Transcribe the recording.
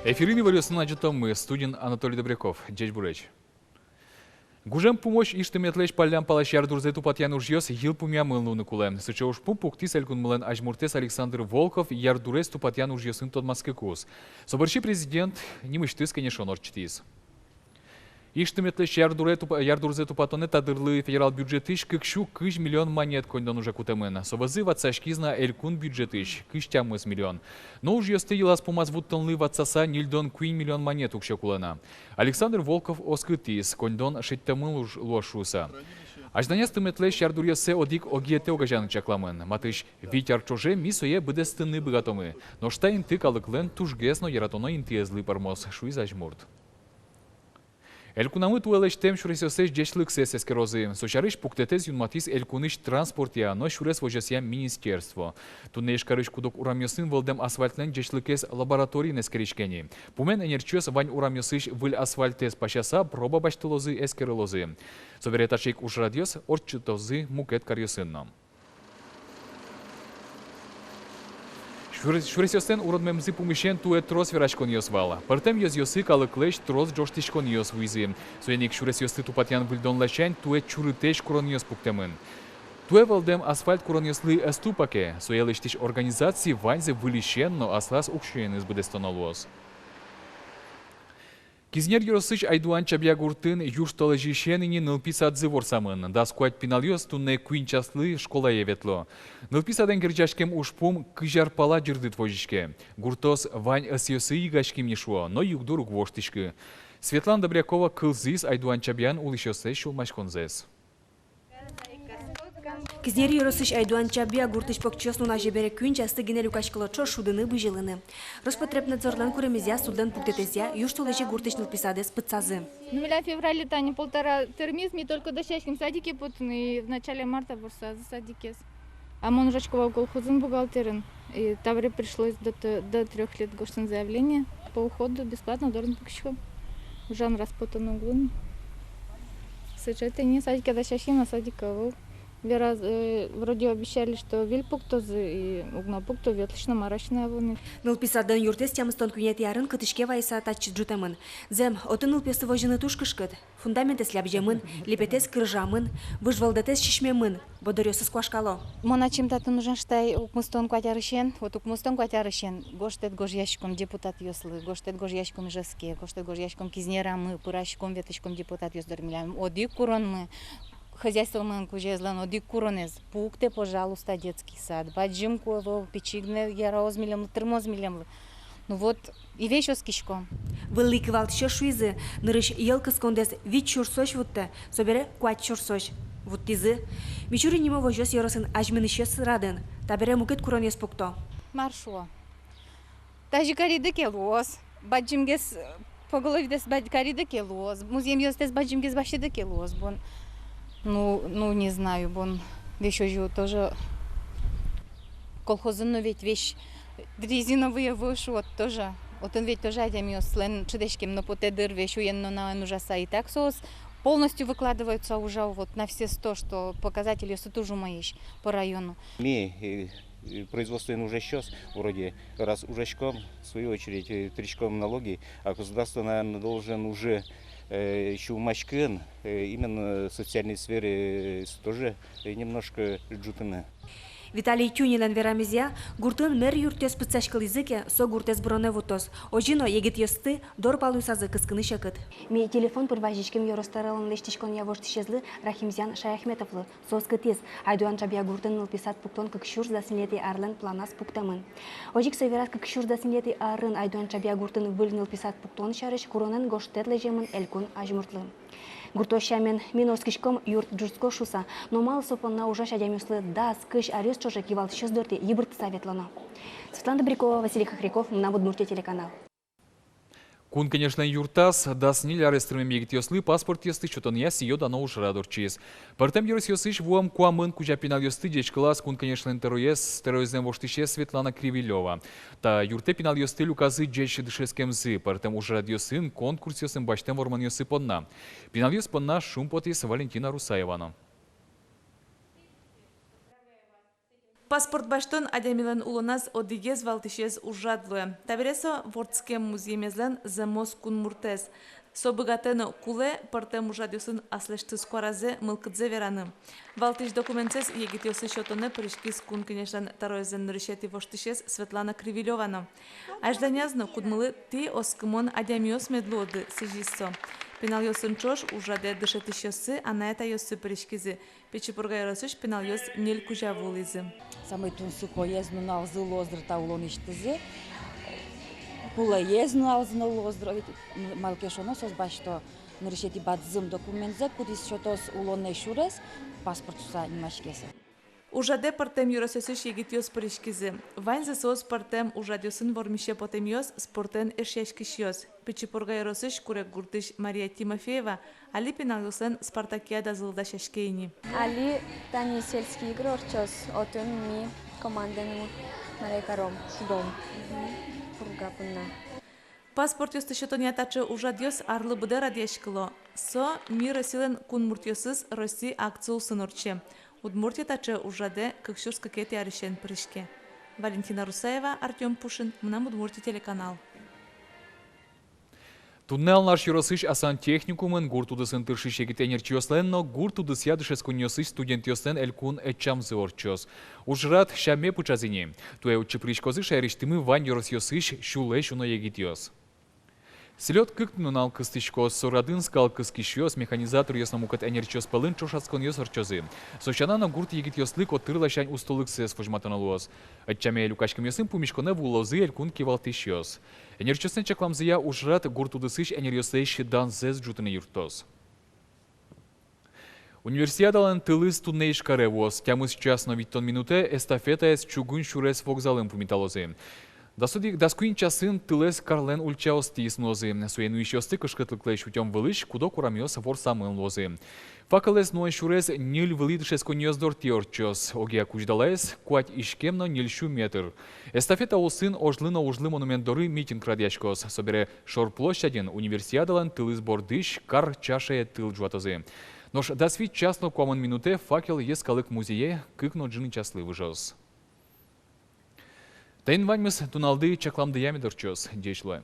Эфирины варюсын аджитомы, студент Анатолий Добряков, Джеч Буреч. Гужем помощь иштеметлеш палям палащар дурзету патьян уржьёс ел пумя мылнуны кулем. Сычауш пумпукти сэлькун мылен ажмуртес Александр Волков ярдурес ту патьян уржьёсын тот маскекус. Соборчи президент немыштыс, конечно, норчтис. Иштеметлеш ярдурзету патоне тадырлы федерал бюджетыш кыкшу кыш миллион монет кондон уже кутемын. Собазы ватсашкизна элькун бюджетыш кыш тямыз миллион. Но уж ёсты елас помаз вуттонлы ватсаса нильдон куин миллион монет укша кулена. Александр Волков оскытис кондон шеттамыл уж лошуса. Ажданес тыметлеш ярдурьёсе одик огиете огажан чакламын. Матыш витяр чоже мисое быдестыны быгатомы. Но штайн ты калыклен тужгесно яратоно интиезлы пармос шуиз ажмурт. Элькунамы туэлэш тем шуресёсэш джешлык сесэске розы. Сочарыш пуктетез юнматис элькуныш транспортия, но шурес вожесия министерство. Туннеш карыш кудок урамьёсын волдем асфальтлен джешлыкес лабораторий нескеришкени. Пумен энерчёс вань урамьёсыш выль асфальтес пашаса проба баштылозы эскерелозы. Совереташик уж радиос орчытозы мукет карьёсынном. Шуресёстен уродмемзы пумышен туэ трос верашкон ёсвала. Партем ёсёсы калыклэш трос джоштишкон ёс визы. Суеник шуресёсты тупатян выльдон лачань туэ чурытеш курон ёс пуктемын. Туэ валдем асфальт курон ёслы эступаке. Суелыштиш организации ваньзе вылишен, но аслас укшен из бедестонолуос. Кизнер юросыш айдуан чабья гуртын юштолы жишенini нылписадзы ворсамын. Да скуать пиналёс тунне куинчаслы школа еветло. Нылписаден герчашкем ушпум кыжарпала жырдыт вожишке. Гуртос вань асьёсы игашким нешуо, но югдурук воштышкы. Светлана Добрякова кылзис айдуан чабьян улышёсы шулмашконзес. Кизнери юросыш айдуан чабья гуртыш покчёсну на жебере күн часты генелю кашкылочо шудыны быжилыны. Роспотребнадзорлан куремезя судан пуктетезя юштолежи гуртыш нылписадес пыцазы. Ну, в феврале тани полтора термиз, мне только до счастья садике путаны, и в начале марта бурса за садикес. А мон жачкова колхозын бухгалтерин. И тавре пришлось до 3 лет гоштен заявление по уходу бесплатно дорн пукщу. Жан распутан углун. Сычете не садике до счастья на садикову. Вера вроде обещали, что вильпуктозы и угнапуктов отлично марашные волны. Нылписадан юртес тямыстон күнет ярын кытышке вайса тачы джутамын. Зем, оты нылпесы вожыны тушкышкыт. Фундаментес лябжемын, лепетес кыржамын, выжвалдатес шишмемын. Бодорёсыз куашкало. Мона чем-то нужен, что укмустон кватярышен, вот укмустон кватярышен, гоштет гожьяшком депутат ёслы, гоштет гожьяшком жеске, гоштет гожьяшком кизнерамы, пырашком веточком депутат ёсдормилям. Оди курон мы. Хозяйство мэнку жезлан, оди куронез, пукте, пожалуйста, детский сад, баджимку, печигне, ярозмилем, термозмилем. Ну вот, и вещь с кишком. Великий валт еще шуизы, нырыш елка скондес, вид чурсоч вутте, собере куать чурсоч. Вот тизы. Мичури нимо вожос яросын ажмен еще сраден, табере мукет куронез пукто. Маршо. Тажи кариды келос, баджимгес, по голове дес кариды келос, музеем ёстес баджимгес башиды келос, бон. Ну, не знаю, бон вещь уже тоже колхозы, но ведь вещь резиновые вышел, вот тоже. Вот он ведь тоже одним слен чудешким, но потедыр вещь уенно на ужаса и так сос полностью выкладываются уже вот на все 100, что показатели тоже моишь по району. Производство уже сейчас, вроде раз ужачком, в свою очередь, тричком налоги, а государство, наверное, должен уже еще умачкен, именно социальной сфере тоже немножко джутыны. Виталий Тюнилен верамезя, гуртын мэр юртес пыцашкал языке, со гуртес броне вутос. Ожино егет ёсты, дор палуйсазы кыскыны шакыт. Ми телефон пырважичкем ёростаралын лештишкон явошты шезлы Рахимзян Шаяхметовлы. Соскытез, айдуан чабья гуртын нылписат пуктон кыкшур засынлети арлен планас пуктамын. Ожик саверат кыкшур засынлети арын айдуан чабья гуртын выль нылписат пуктон шарыш куронен гоштетле жемын элькун ажмуртлы. Гуртощамен миноскишком юрт джурско шуса, но мало сопонна ужаш адямюслы да скыш арёс чоже кивал щас дорти ебырт советлано. Светлана Добрякова, Василий Хохряков, на Удмуртия телеканал. Кун, конечно, юртас, да снили арестрами мегит ёслы, паспорт ёсты, что-то не яси йода, но уж радурчиз. Партем юрс ёсыш вуам куамын куча пинал ёсты, дечь класс, кун, конечно, интеруез, терроизм воштыше Светлана Кривилёва. Та юрте пинал ёсты люказы дечь дышескем зы, партем уж рад ёсын, конкурс ёсын баштем ворман ёсы понна. Пинал ёс понна шумпотис Валентина Русаевана. Паспорт баштон адямилан улоназ одигез валтишез ужадлуе. Тавересо Вордскем музеймезлен замос кунмуртез. Собыгатено куле партем ужадюсын аслешты скоразе мылкыдзе вераны. Валтиш документсез егитёсы шотоне прыжкис кун, конечно, тароезен решети воштишез Светлана Кривилёвана. Ажданязно кудмылы ти оскымон адямиос медлоды сижиссо. Пенал йосын чош ужаде дышетишёсы, а на это йосы прыжкизы. Печипурга яросыш пенал йос нель кужавулизы. Самый тунсуко езну на взылу оздрата улоништызе. Пула езну на взылу оздрата малкешоно сос башто нарешети бадзым документзе, кудис шотос улонне шурес, паспортуса нимашкеса. Ужаде партем юросесыш егитёс прыжкизы. Ваньзы сос партем ужадёсын вормище потемьёс спортен эшяшкишёс. Печипурга яросыш курек гуртыш Мария Тимофеева, али пенал йосын Спартакиада зылда шашкейни. Али тани сельские игры орчос, отын ми команданы Марайкаром, Шудом. Пургапынна. Паспорт йосты шотония тачы ужадьёс арлы быды радешкыло. Со мира силен кунмуртьёсыз Росси акцию сынорче. Удмуртия тачы ужаде кыкшурска кети аришен прыжке. Валентина Русаева, Артем Пушин, Мнам Удмуртия телеканал. Туннел наш юросыш асан техникумын гуртудысын тыршыш егит энерчиослен, но гуртудыс ядышес куньосыш студентиослен элькун эчамзы орчос. Ужрат шаме пучазине. Туэ учепричкозыш эриштимы вань юросьосыш шулэ шуно егитиос. Селёт кыктнунал кыстышкос, сорадын скал кыскишёс, механизатор ясномукат энерчиос пылын чошаскон ёсорчозы. Сочанана гурт егитиослык оттырлашань устолык сес фужматаналуос. Отчаме люкашкам ясын пумишконе вулозы элькун кивалтышёс. Энерчиослен чакламзыя ужрат гуртудысыш энерчиослэйш дан зез джутыны юртос. Универсиадалан тылыс туннейш каревоз, тямыс часно виттон минуте эстафета эс чугун шурес вокзалын пумиталозы. Даскуин часын тылес карлен ульчаос тиснозы. Суену ищёсты кышкытлыклэш утём вылыш, кудо курамёс ворсамын лозы. Факалес ноен шурес нил вылидышес коньёздор тиорчос. Огия кучдалаес, куать ишкемно нильшу метр. Эстафета усын ожлыно ужлы монументдоры митинг радяшкос. Собере шорплощаден универсиадалан тылыс бордыш кар чашее тыл жуатозы. Нош дасвит часно комын минуте факел ескалык музее кыкно джины часлы выжос. Тайын ваньмыз туналды чакламды ямедорчос, дешло.